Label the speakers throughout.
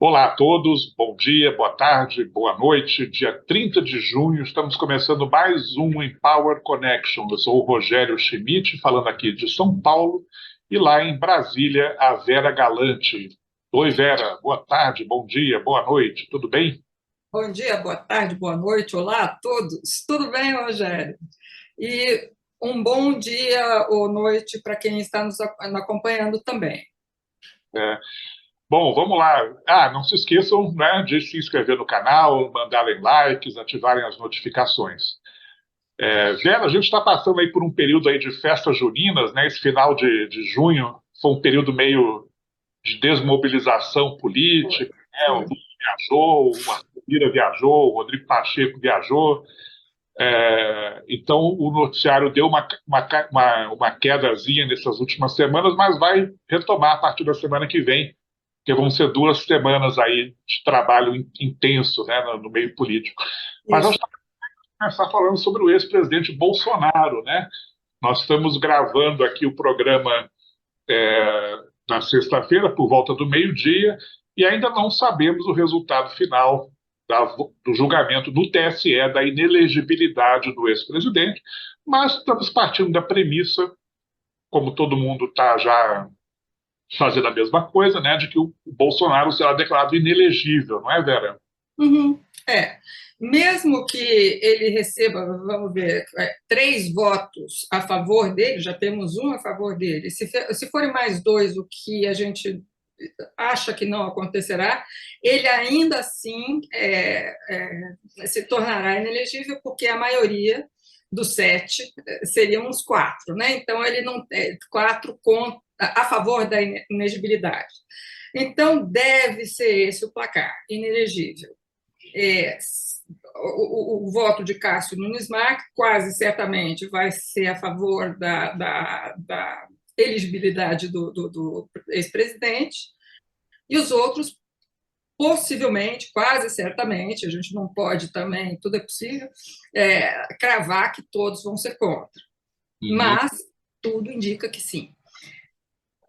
Speaker 1: Olá a todos, bom dia, boa tarde, boa noite. Dia 30 de junho, estamos começando mais um Empower Connection. Eu sou o Rogério Schmidt, falando aqui de São Paulo, e lá em Brasília, a Vera Galante. Oi, Vera, boa tarde, bom dia, boa noite, tudo bem?
Speaker 2: Bom dia, boa tarde, boa noite, olá a todos. Tudo bem, Rogério? E um bom dia ou noite para quem está nos acompanhando também.
Speaker 1: É, bom, vamos lá. Não se esqueçam, né, de se inscrever no canal, mandarem likes, ativarem as notificações. Vera, a gente está passando aí por um período aí de festas juninas, né? Esse final de junho foi um período meio de desmobilização
Speaker 2: Foi,
Speaker 1: política, né? O
Speaker 2: foi.
Speaker 1: Lula viajou, o Arthur Lira viajou, o Rodrigo Pacheco viajou. Então, o noticiário deu uma quedazinha nessas últimas semanas, mas vai retomar a partir da semana que vem, porque vão ser 2 semanas aí de trabalho intenso, né, no meio político. Mas nós
Speaker 2: Isso.
Speaker 1: vamos começar falando sobre o ex-presidente Bolsonaro, né? Nós estamos gravando aqui o programa na sexta-feira, por volta do meio-dia, e ainda não sabemos o resultado final do julgamento do TSE da inelegibilidade do ex-presidente, mas estamos partindo da premissa, como todo mundo está já fazendo a mesma coisa, né, de que o Bolsonaro será declarado inelegível, não é, Vera?
Speaker 2: Uhum. É. Mesmo que ele receba, vamos ver, 3 votos a favor dele, já temos um a favor dele. Se forem mais dois, o que a gente acha que não acontecerá, ele ainda assim se tornará inelegível, porque a maioria dos 7 seriam os 4, né? Então ele não 4 a favor da inegibilidade. Então deve ser esse o placar, inelegível. É, o voto de Cássio Nunes Marques quase certamente vai ser a favor da elegibilidade do ex-presidente, e os outros, possivelmente, quase certamente, a gente não pode também, tudo é possível, cravar que todos vão ser contra.
Speaker 1: Uhum.
Speaker 2: Mas tudo indica que sim.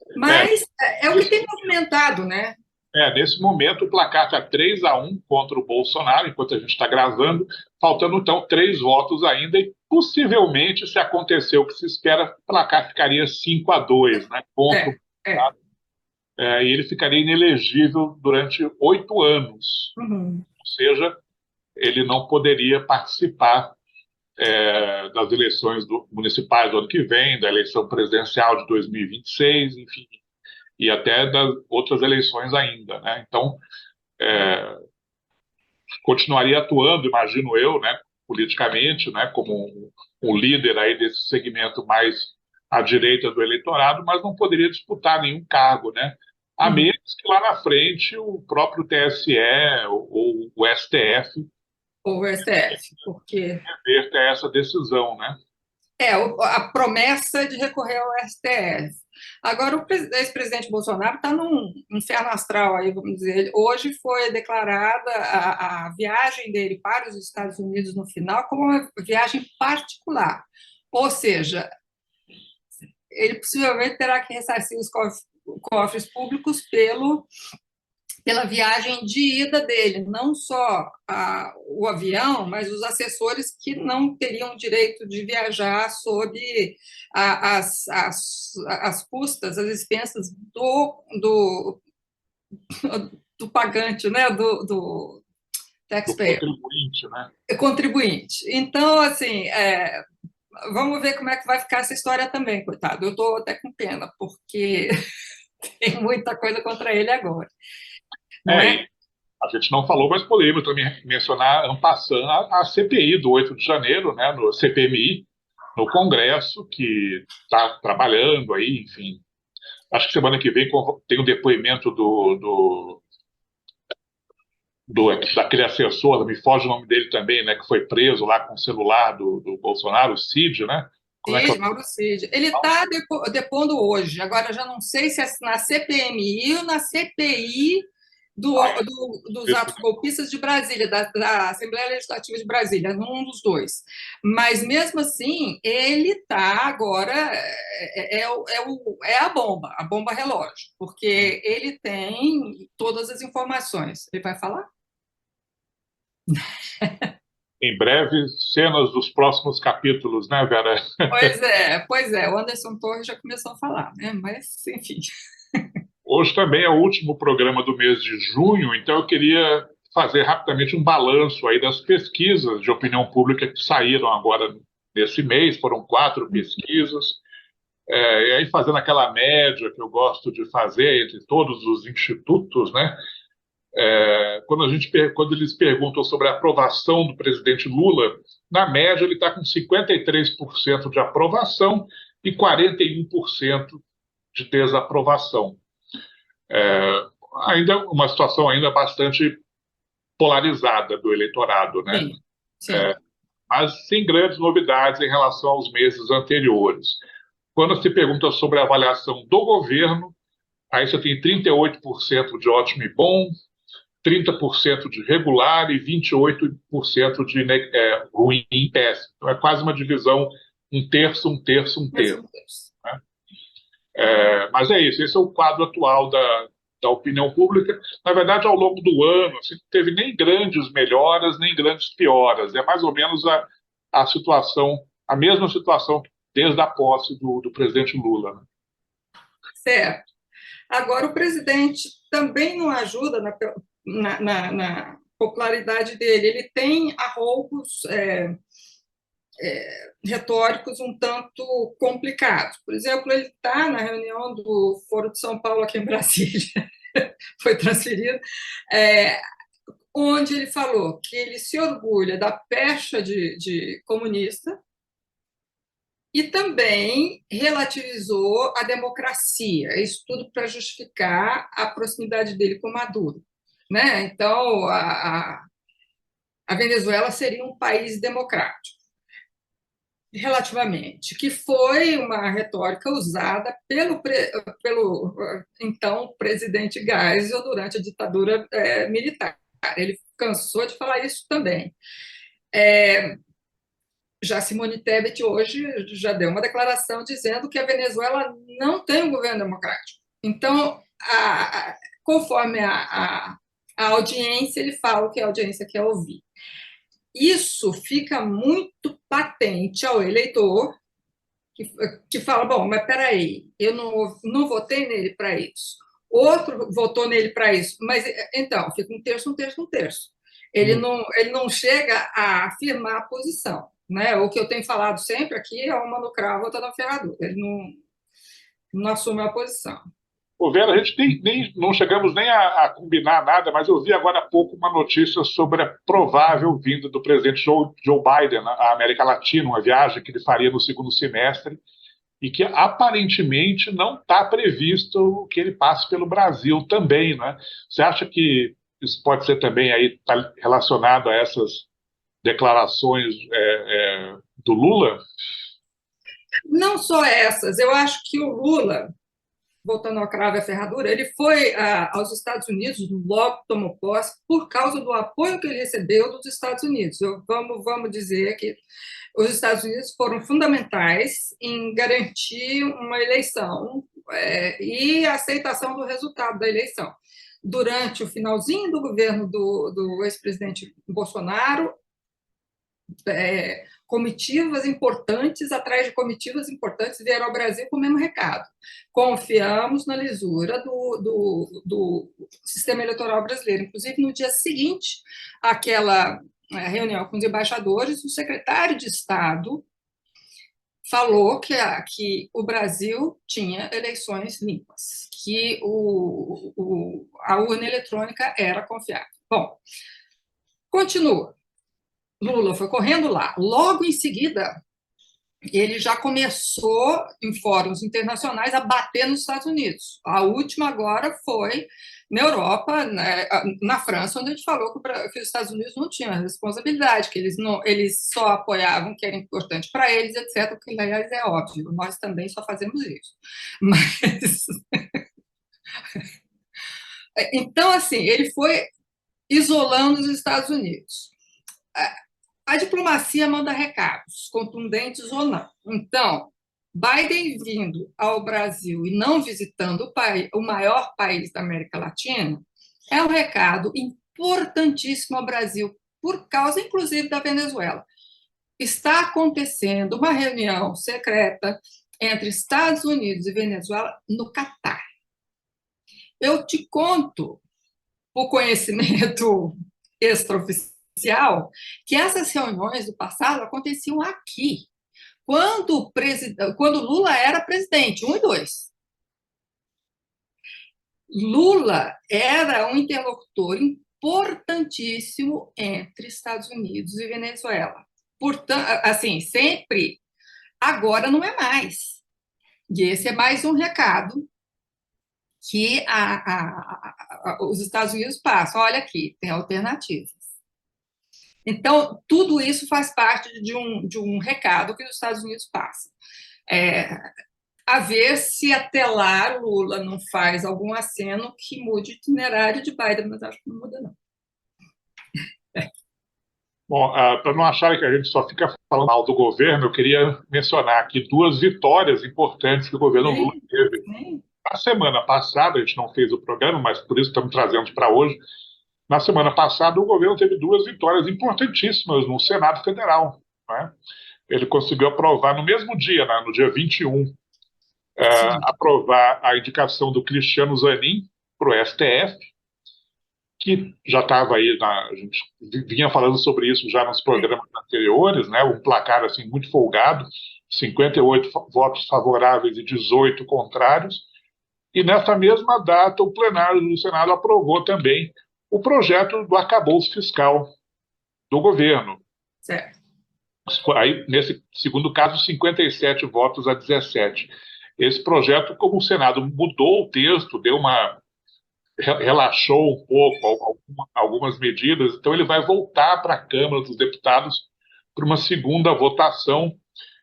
Speaker 1: É,
Speaker 2: Mas é o que tem movimentado, né?
Speaker 1: nesse momento o placar está 3-1 contra o Bolsonaro, enquanto a gente está gravando, faltando então 3 votos ainda, e possivelmente, se acontecer o que se espera, o placar ficaria 5-2, né, contra o
Speaker 2: É, é.
Speaker 1: Bolsonaro, e ele ficaria inelegível durante 8 anos,
Speaker 2: Uhum.
Speaker 1: ou seja, ele não poderia participar das eleições municipais do ano que vem, da eleição presidencial de 2026, enfim, e até das outras eleições ainda, né? Então, continuaria atuando, imagino eu, né, politicamente, né, como um líder aí desse segmento mais à direita do eleitorado, mas não poderia disputar nenhum cargo, né? A
Speaker 2: Uhum.
Speaker 1: menos que lá na frente o próprio TSE ou o STF
Speaker 2: Ou o STF, porque
Speaker 1: reverta essa decisão, né?
Speaker 2: a promessa de recorrer ao STF. Agora, o ex-presidente Bolsonaro está num inferno astral, aí, vamos dizer. Hoje foi declarada a viagem dele para os Estados Unidos no final como uma viagem particular. Ou seja, ele possivelmente terá que ressarcir os cofres públicos pela viagem de ida dele, não só o avião, mas os assessores que não teriam direito de viajar sob as custas, as expensas do pagante, né? do
Speaker 1: Do
Speaker 2: taxpayer,
Speaker 1: contribuinte, né?
Speaker 2: contribuinte. Então, assim, vamos ver como é que vai ficar essa história também, coitado. Eu estou até com pena, porque tem muita coisa contra ele agora, não é?
Speaker 1: E a gente não falou, mas podemos também mencionar, en passant, a CPI do 8 de janeiro, né, no CPMI, no Congresso, que está trabalhando aí, enfim. Acho que semana que vem tem o depoimento daquele assessor, me foge o nome dele também, né, que foi preso lá com o celular do Bolsonaro, o Cid, né? Como é que é?
Speaker 2: Cid, Mauro Cid. Ele está depondo hoje. Agora, eu já não sei se é na CPMI ou na CPI dos atos golpistas de Brasília, da Assembleia Legislativa de Brasília, um dos dois. Mas, mesmo assim, ele está agora, é a bomba relógio, porque ele tem todas as informações. Ele vai falar?
Speaker 1: Em breve, cenas dos próximos capítulos, né, Vera?
Speaker 2: Pois é, o Anderson Torres já começou a falar, né? Mas, enfim.
Speaker 1: Hoje também é o último programa do mês de junho, então eu queria fazer rapidamente um balanço aí das pesquisas de opinião pública que saíram agora nesse mês, foram 4 pesquisas, e aí fazendo aquela média que eu gosto de fazer entre todos os institutos, né? Quando eles perguntam sobre a aprovação do presidente Lula, na média ele está com 53% de aprovação e 41% de desaprovação. Ainda uma situação ainda bastante polarizada do eleitorado, né?
Speaker 2: Sim, sim.
Speaker 1: Mas sem grandes novidades em relação aos meses anteriores. Quando se pergunta sobre a avaliação do governo, aí você tem 38% de ótimo e bom, 30% de regular e 28% de ruim e péssimo. Então é quase uma divisão um terço, um terço, um terço. Né? Mas é isso, esse é o quadro atual da opinião pública. Na verdade, ao longo do ano, assim, não teve nem grandes melhoras, nem grandes pioras. É mais ou menos a situação, a mesma situação desde a posse do presidente Lula. Né?
Speaker 2: Certo. Agora, o presidente também não ajuda na popularidade dele. Ele tem arroubos retóricos um tanto complicados. Por exemplo, ele está na reunião do Foro de São Paulo, aqui em Brasília, foi transferido, onde ele falou que ele se orgulha da pecha de comunista e também relativizou a democracia, isso tudo para justificar a proximidade dele com Maduro. Né? Então, a Venezuela seria um país democrático, relativamente, que foi uma retórica usada pelo então presidente Geisel durante a ditadura militar. Ele cansou de falar isso também. Já Simone Tebet hoje já deu uma declaração dizendo que a Venezuela não tem um governo democrático. Então, conforme a audiência, ele fala o que a audiência quer ouvir. Isso fica muito patente ao eleitor, que fala, bom, mas peraí, eu não votei nele para isso. Outro votou nele para isso, mas então, fica um terço, um terço, um terço. Ele não chega a afirmar a posição. Né? O que eu tenho falado sempre aqui é uma no cravo, outra na ferradura. Ele não assume a posição.
Speaker 1: Ô Vera, a gente não chegamos nem a combinar nada, mas eu vi agora há pouco uma notícia sobre a provável vinda do presidente Joe Biden à América Latina, uma viagem que ele faria no segundo semestre, e que aparentemente não está previsto que ele passe pelo Brasil também. Né? Você acha que isso pode ser também aí tá relacionado a essas declarações do Lula?
Speaker 2: Não só essas, eu acho que o Lula, voltando ao cravo e à ferradura, ele foi aos Estados Unidos logo que tomou posse por causa do apoio que ele recebeu dos Estados Unidos. Vamos dizer que os Estados Unidos foram fundamentais em garantir uma eleição e a aceitação do resultado da eleição. Durante o finalzinho do governo do ex-presidente Bolsonaro, comitivas importantes atrás de comitivas importantes vieram ao Brasil com o mesmo recado. Confiamos na lisura do sistema eleitoral brasileiro. Inclusive, no dia seguinte àquela reunião com os embaixadores, o secretário de Estado falou que o Brasil tinha eleições limpas, que a urna eletrônica era confiável. Bom, continua. Lula foi correndo lá. Logo em seguida, ele já começou, em fóruns internacionais, a bater nos Estados Unidos. A última agora foi na Europa, né, na França, onde a gente falou que os Estados Unidos não tinham responsabilidade, que eles só apoiavam o que era importante para eles, etc., o que, aliás, é óbvio. Nós também só fazemos isso. Mas Então, assim, ele foi isolando os Estados Unidos. A diplomacia manda recados, contundentes ou não. Então, Biden vindo ao Brasil e não visitando o maior país da América Latina é um recado importantíssimo ao Brasil, por causa, inclusive, da Venezuela. Está acontecendo uma reunião secreta entre Estados Unidos e Venezuela no Catar. Eu te conto, por conhecimento extraoficial, que essas reuniões do passado aconteciam aqui, quando Lula era presidente, 1 e 2. Lula era um interlocutor importantíssimo entre Estados Unidos e Venezuela. Portanto, assim, sempre, agora não é mais. E esse é mais um recado que os Estados Unidos passam. Olha aqui, tem alternativas. Então, tudo isso faz parte de um recado que os Estados Unidos passam. A ver se até lá Lula não faz algum aceno que mude o itinerário de Biden, mas acho que não muda, não.
Speaker 1: Bom, para não acharem que a gente só fica falando mal do governo, eu queria mencionar aqui 2 vitórias importantes que o governo Lula teve. Na semana passada, a gente não fez o programa, mas por isso estamos trazendo para hoje. Na semana passada, o governo teve 2 vitórias importantíssimas no Senado Federal. Né? Ele conseguiu aprovar no mesmo dia, né, no dia 21, aprovar a indicação do Cristiano Zanin para o STF, que já estava aí, a gente vinha falando sobre isso já nos programas anteriores, né, um placar assim, muito folgado, 58 votos favoráveis e 18 contrários, e nessa mesma data o plenário do Senado aprovou também o projeto do arcabouço fiscal do governo.
Speaker 2: Certo.
Speaker 1: Aí, nesse segundo caso, 57 votos a 17. Esse projeto, como o Senado mudou o texto, relaxou um pouco algumas medidas, então ele vai voltar para a Câmara dos Deputados para uma segunda votação,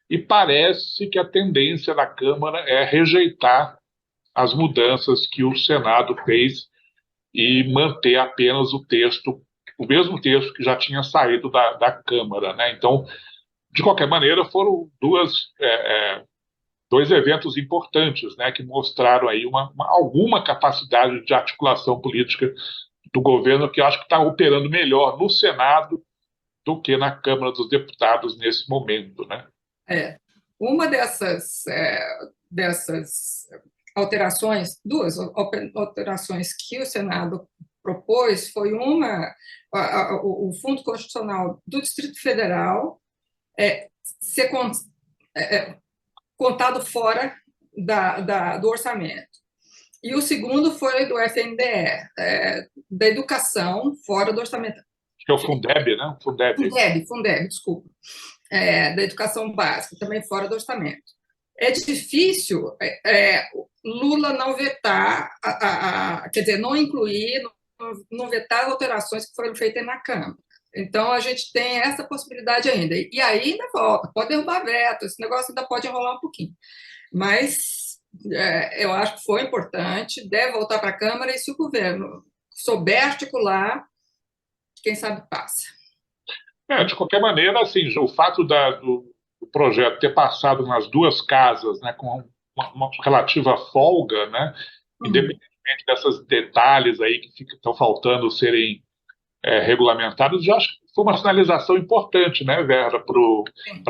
Speaker 1: e parece que a tendência da Câmara é rejeitar as mudanças que o Senado fez e manter apenas o mesmo texto que já tinha saído da Câmara, né? Então, de qualquer maneira, foram 2 eventos importantes, né, que mostraram aí alguma capacidade de articulação política do governo, que eu acho que está operando melhor no Senado do que na Câmara dos Deputados nesse momento, né?
Speaker 2: Uma dessas alterações, 2 alterações que o Senado propôs, foi o Fundo Constitucional do Distrito Federal ser contado fora do orçamento. E o segundo foi do FNDE, da educação, fora do orçamento.
Speaker 1: Que é o Fundeb, né?
Speaker 2: Fundeb, desculpa. Da educação básica, também fora do orçamento. É difícil Lula não vetar, quer dizer, não incluir, não vetar as alterações que foram feitas na Câmara. Então, a gente tem essa possibilidade ainda. E aí ainda volta, pode derrubar veto, esse negócio ainda pode enrolar um pouquinho. Mas eu acho que foi importante, deve voltar para a Câmara, e se o governo souber articular, quem sabe passa.
Speaker 1: De qualquer maneira, assim, o fato do projeto ter passado nas 2 casas, né, com uma relativa folga, né, independentemente desses detalhes aí que estão faltando serem regulamentados, já acho que foi uma sinalização importante, né, Vera, para o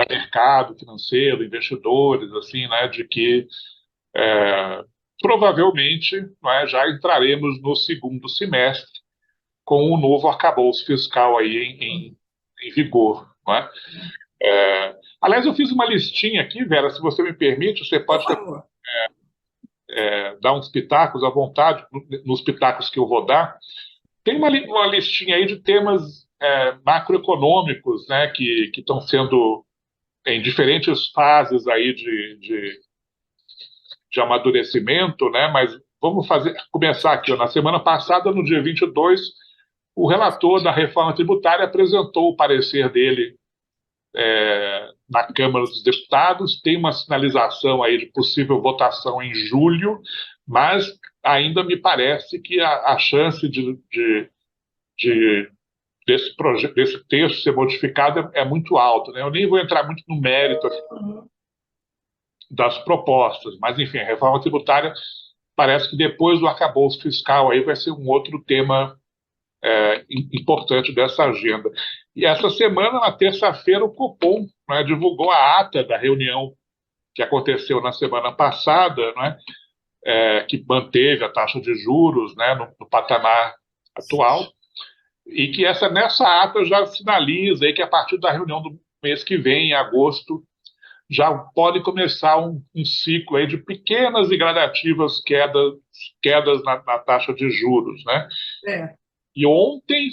Speaker 1: mercado financeiro, investidores, assim, né, de que provavelmente, né, já entraremos no segundo semestre com o novo arcabouço fiscal aí em vigor. Não é? Aliás, eu fiz uma listinha aqui, Vera, se você me permite, você pode dar uns pitacos à vontade, nos pitacos que eu vou dar. Tem uma listinha aí de temas macroeconômicos, né, que estão sendo em diferentes fases aí de amadurecimento, né, mas vamos começar aqui. Na semana passada, no dia 22, o relator da reforma tributária apresentou o parecer dele na Câmara dos Deputados. Tem uma sinalização aí de possível votação em julho, mas ainda me parece que a chance de desse texto ser modificado é muito alta, né? Eu nem vou entrar muito no mérito das propostas, mas, enfim, a reforma tributária parece que depois do arcabouço fiscal aí vai ser um outro tema importante dessa agenda. E essa semana, na terça-feira, o Copom, né, divulgou a ata da reunião que aconteceu na semana passada, né, que manteve a taxa de juros, né, no patamar atual, e que nessa ata já sinaliza aí que a partir da reunião do mês que vem, em agosto, já pode começar um ciclo aí de pequenas e gradativas quedas na taxa de juros, né?
Speaker 2: É.
Speaker 1: E ontem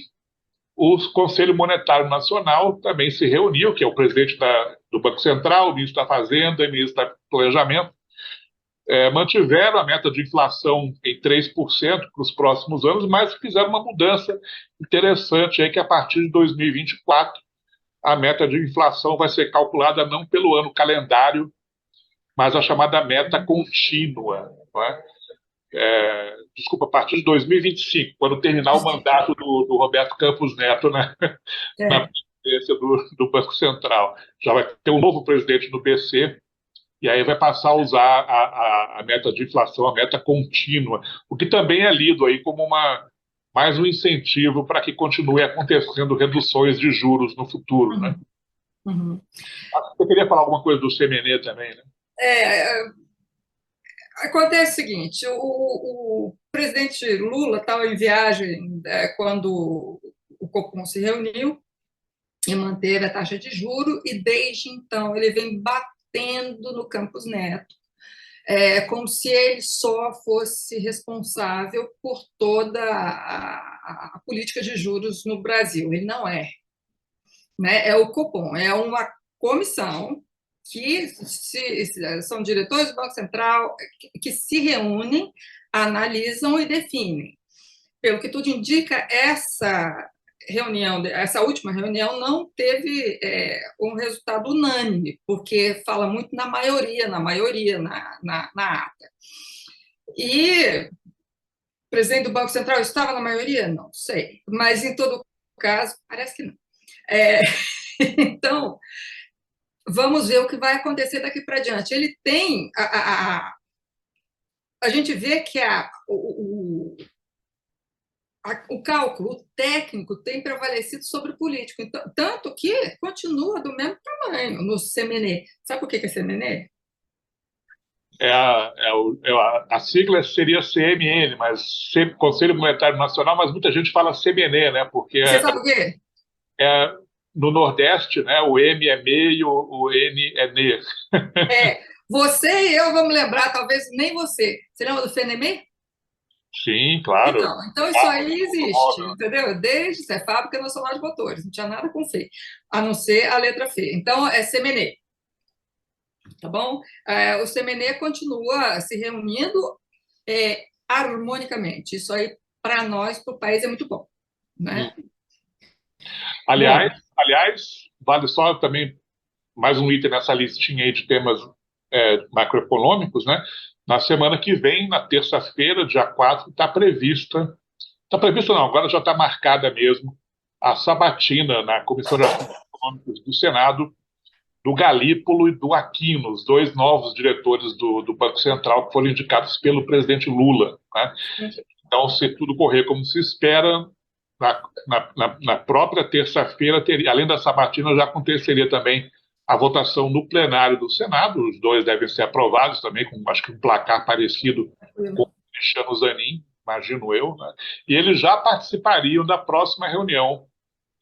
Speaker 1: o Conselho Monetário Nacional também se reuniu, que é o presidente do Banco Central, o ministro da Fazenda e o ministro do Planejamento, mantiveram a meta de inflação em 3% para os próximos anos, mas fizeram uma mudança interessante aí, que a partir de 2024 a meta de inflação vai ser calculada não pelo ano calendário, mas a chamada meta contínua. Não é? Desculpa, a partir de 2025, quando terminar o mandato do Roberto Campos Neto, né, na presidência do Banco Central. Já vai ter um novo presidente do BC, e aí vai passar a usar a meta de inflação, a meta contínua, o que também é lido aí como mais um incentivo para que continue acontecendo reduções de juros no futuro. Né?
Speaker 2: Uhum.
Speaker 1: Eu queria falar alguma coisa do CMN também, né?
Speaker 2: Acontece o seguinte, o presidente Lula estava em viagem quando o Copom se reuniu e manteve a taxa de juro, e desde então ele vem batendo no Campos Neto, como se ele só fosse responsável por toda a política de juros no Brasil. Ele não é. Né? É o Copom, é uma comissão que são diretores do Banco Central que se reúnem, analisam e definem. Pelo que tudo indica, essa última reunião não teve um resultado unânime, porque fala muito na maioria, na ata. E o presidente do Banco Central estava na maioria? Não sei, mas em todo caso, parece que não. Então, vamos ver o que vai acontecer daqui para diante. Ele tem. A gente vê que o cálculo técnico tem prevalecido sobre o político, então, tanto que continua do mesmo tamanho no CMN. Sabe por que é CMN?
Speaker 1: A sigla seria CMN, mas Conselho Monetário Nacional, mas muita gente fala CMN, né? Porque
Speaker 2: Você sabe por quê?
Speaker 1: No Nordeste, né, o M é meio, o N é NE.
Speaker 2: Você e eu vamos lembrar, talvez nem você. Você lembra do FENEME?
Speaker 1: Sim, claro.
Speaker 2: Então isso aí existe, entendeu? Desde ser Fábrica Nacional de Motores, não tinha nada com Fê, a não ser a letra Fê. Então é CMN, tá bom? O CMN continua se reunindo harmonicamente. Isso aí, para nós, para o país, é muito bom, né?
Speaker 1: Aliás, vale só também mais um item nessa listinha aí de temas macroeconômicos, né? Na semana que vem, na terça-feira, dia 4, está prevista não, agora já está marcada mesmo, a sabatina na Comissão de Assuntos Econômicos do Senado, do Galípolo e do Aquino, os dois novos diretores do Banco Central que foram indicados pelo presidente Lula. Né? Então, se tudo correr como se espera, na própria terça-feira, além da sabatina, já aconteceria também a votação no plenário do Senado. Os dois devem ser aprovados também, com acho que um placar parecido com o Cristiano Zanin, imagino eu. Né? E eles já participariam da próxima reunião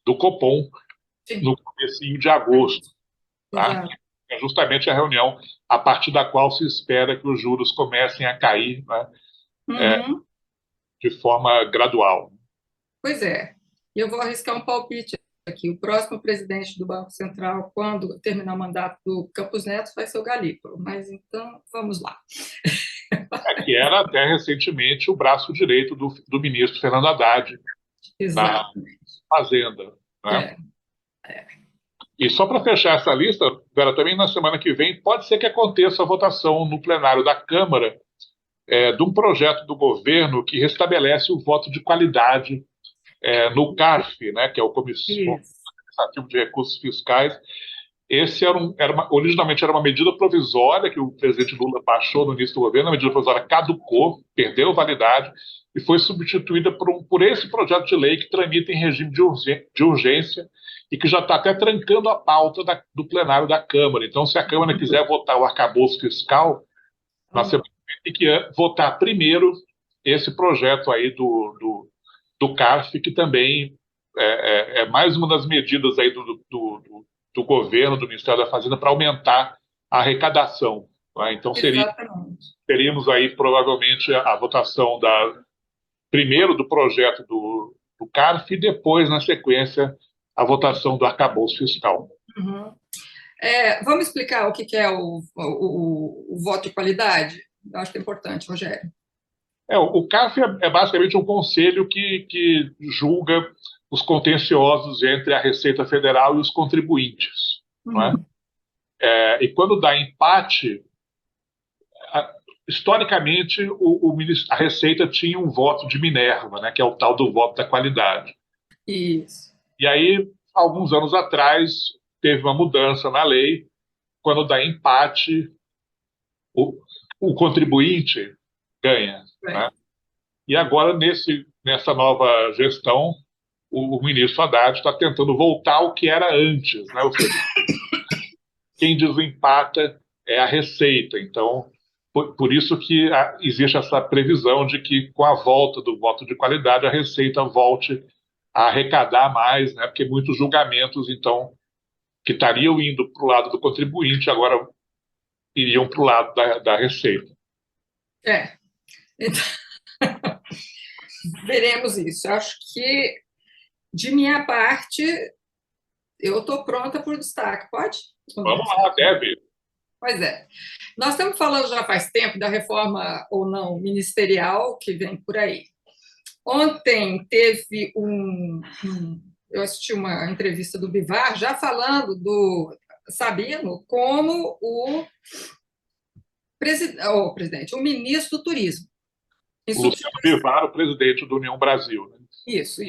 Speaker 1: do Copom no comecinho de agosto. Tá? É justamente a reunião a partir da qual se espera que os juros comecem a cair, né? De forma gradual.
Speaker 2: Pois é. Eu vou arriscar um palpite aqui. O próximo presidente do Banco Central, quando terminar o mandato do Campos Neto, vai ser o Galípolo. Mas então, vamos lá.
Speaker 1: Que era até recentemente o braço direito do ministro Fernando Haddad.
Speaker 2: Exatamente.
Speaker 1: Na Fazenda. Né? E só para fechar essa lista, Vera, também na semana que vem pode ser que aconteça a votação no plenário da Câmara de um projeto do governo que restabelece o voto de qualidade no CARF, né, que é o Comissão
Speaker 2: Isso.
Speaker 1: Administrativo de Recursos Fiscais. Esse originalmente era uma medida provisória que o presidente Lula baixou no início do governo, a medida provisória caducou, perdeu validade e foi substituída por esse projeto de lei que tramita em regime de urgência e que já está até trancando a pauta do plenário da Câmara. Então, se a Câmara quiser votar o arcabouço fiscal, nós temos que votar primeiro esse projeto aí do CARF, que também é mais uma das medidas aí do governo, do Ministério da Fazenda, para aumentar a arrecadação. Né? Então,
Speaker 2: Exatamente.
Speaker 1: teríamos aí provavelmente a votação primeiro do projeto do CARF e depois, na sequência, a votação do arcabouço fiscal.
Speaker 2: Uhum. Vamos explicar o que é o voto de qualidade? Eu acho que é importante, Rogério.
Speaker 1: O CARF é basicamente um conselho que julga os contenciosos entre a Receita Federal e os contribuintes. Não é?
Speaker 2: Uhum.
Speaker 1: E quando dá empate, historicamente, a Receita tinha um voto de Minerva, né, que é o tal do voto da qualidade.
Speaker 2: Isso.
Speaker 1: E aí, alguns anos atrás, teve uma mudança na lei, quando dá empate, o contribuinte ganha. Né? E agora, nessa nova gestão, o ministro Haddad está tentando voltar ao que era antes. Né? Ou seja, quem desempata é a Receita. Então, por isso que existe essa previsão de que, com a volta do voto de qualidade, a Receita volte a arrecadar mais, né? Porque muitos julgamentos, então, que estariam indo para o lado do contribuinte, agora iriam para o lado da Receita.
Speaker 2: Então, veremos isso. Acho que, de minha parte, eu estou pronta para o destaque. Pode?
Speaker 1: Vamos lá, deve.
Speaker 2: Pois é. Nós estamos falando já faz tempo da reforma ou não ministerial que vem por aí. Ontem teve eu assisti uma entrevista do Bivar já falando do Sabino como o presidente, o ministro do Turismo.
Speaker 1: O Luciano Bivar, o presidente do União Brasil. Né?
Speaker 2: Isso.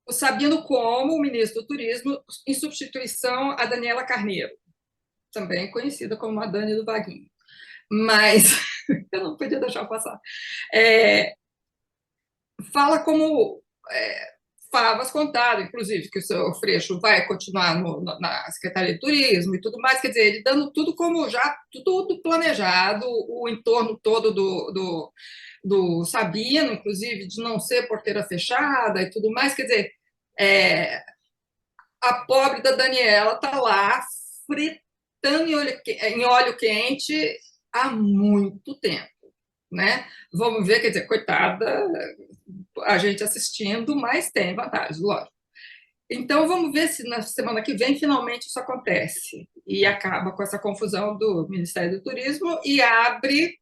Speaker 2: O Sabino como o ministro do Turismo, em substituição a Daniela Carneiro, também conhecida como a Dani do Vaguinho. Mas eu não podia deixar passar. Fala como favas contadas, inclusive, que o seu Freixo vai continuar na Secretaria de Turismo e tudo mais, quer dizer, ele dando tudo como já, tudo planejado, o entorno todo do Sabino, inclusive, de não ser porteira fechada e tudo mais, quer dizer, a pobre da Daniela está lá fritando em óleo quente há muito tempo. Né? Vamos ver, quer dizer, coitada, a gente assistindo, mas tem vantagens, lógico. Então, vamos ver se na semana que vem finalmente isso acontece e acaba com essa confusão do Ministério do Turismo e abre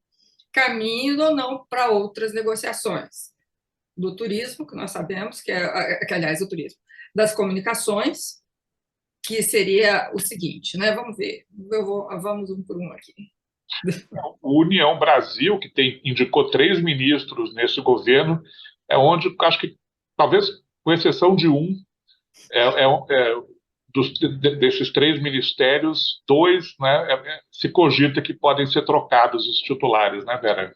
Speaker 2: caminho ou não para outras negociações do turismo, que nós sabemos que aliás, o turismo, das comunicações, que seria o seguinte, né? Vamos ver, vamos um por um aqui.
Speaker 1: O União Brasil, que indicou 3 ministros nesse governo, é onde, acho que, talvez com exceção de desses 3 ministérios, 2, né, se cogita que podem ser trocados os titulares, né, Vera?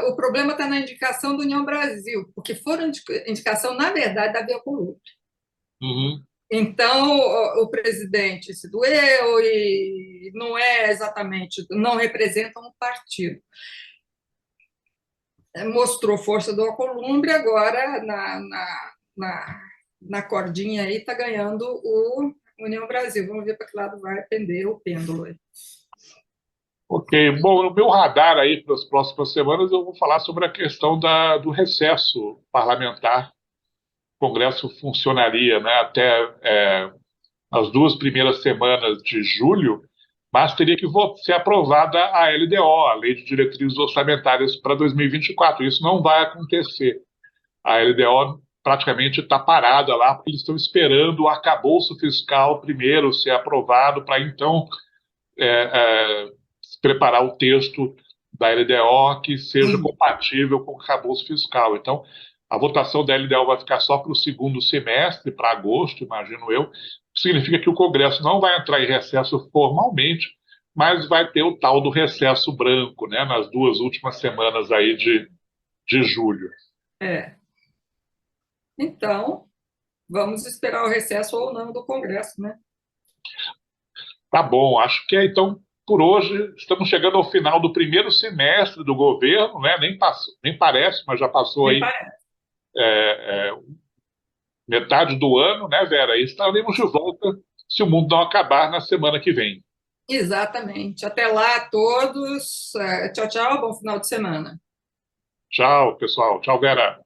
Speaker 2: O problema está na indicação do União Brasil, porque foram indicação, na verdade, da Bia Columbre.
Speaker 1: Uhum.
Speaker 2: Então, o presidente se doeu e não é exatamente, não representa um partido. Mostrou força do Alcolumbre, agora na cordinha aí está ganhando o União Brasil. Vamos ver para que lado vai pender o pêndulo aí.
Speaker 1: Ok, bom, no meu radar aí para as próximas semanas eu vou falar sobre a questão do recesso parlamentar. O Congresso funcionaria, né, até as 2 primeiras semanas de julho, mas teria que ser aprovada a LDO, a Lei de Diretrizes Orçamentárias para 2024. Isso não vai acontecer. A LDO praticamente está parada lá, porque eles estão esperando o arcabouço fiscal primeiro ser aprovado, para então preparar o texto da LDO que seja
Speaker 2: Uhum.
Speaker 1: compatível com o arcabouço fiscal. Então, a votação da LDO vai ficar só para o segundo semestre, para agosto, imagino eu. Significa que o Congresso não vai entrar em recesso formalmente, mas vai ter o tal do recesso branco, né, nas 2 últimas semanas aí de julho.
Speaker 2: É. Então, vamos esperar o recesso ou não do Congresso, né?
Speaker 1: Tá bom, acho que então, por hoje, estamos chegando ao final do primeiro semestre do governo, né? Nem passou, nem parece, mas já passou
Speaker 2: Nem
Speaker 1: aí
Speaker 2: parece.
Speaker 1: metade do ano, né, Vera? E estaremos de volta se o mundo não acabar na semana que vem.
Speaker 2: Exatamente. Até lá a todos. Tchau, tchau. Bom final de semana.
Speaker 1: Tchau, pessoal. Tchau, Vera.